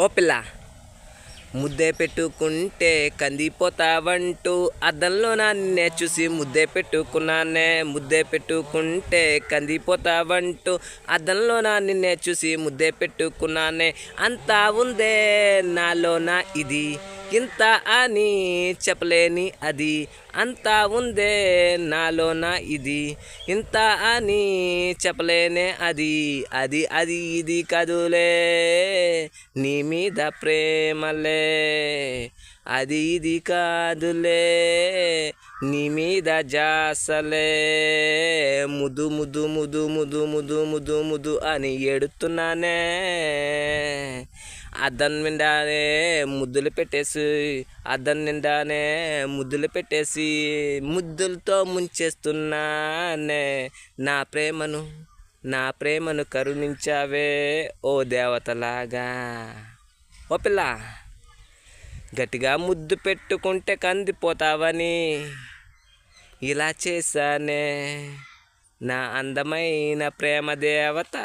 ఓ పిల్ల ముద్దే పెట్టుకుంటే కందిపోతావంటూ అద్దంలో నిన్నే చూసి ముద్దే పెట్టుకున్నానే. ముద్దే పెట్టుకుంటే కందిపోతావంటూ అద్దంలో నిన్నే చూసి ముద్దే పెట్టుకున్నానే. అంతా ఉందే నాలోన ఇది ఇంత అని చెప్పలేని అది. అంతా ఉందే నాలోన ఇది ఇంత అని చెప్పలేనే అది. అది అది ఇది కదులే నీ మీద ప్రేమలే. అది ఇది కాదులే నీ మీద జాసలే. ముదు ముదు ముదు ముదు ముదు ముదు ముదు అని ఏడుతున్నానే. అద్దం నిండానే ముద్దులు పెట్టేసి అద్దం నిండానే ముద్దులు పెట్టేసి ముద్దులతో ముంచేస్తున్నానే. నా ప్రేమను కరుణించావే ఓ దేవతలాగా. ఓ పిల్ల గట్టిగా ముద్దు పెట్టుకుంటే కందిపోతావని ఇలా చేశానే నా అందమైన ప్రేమ దేవత.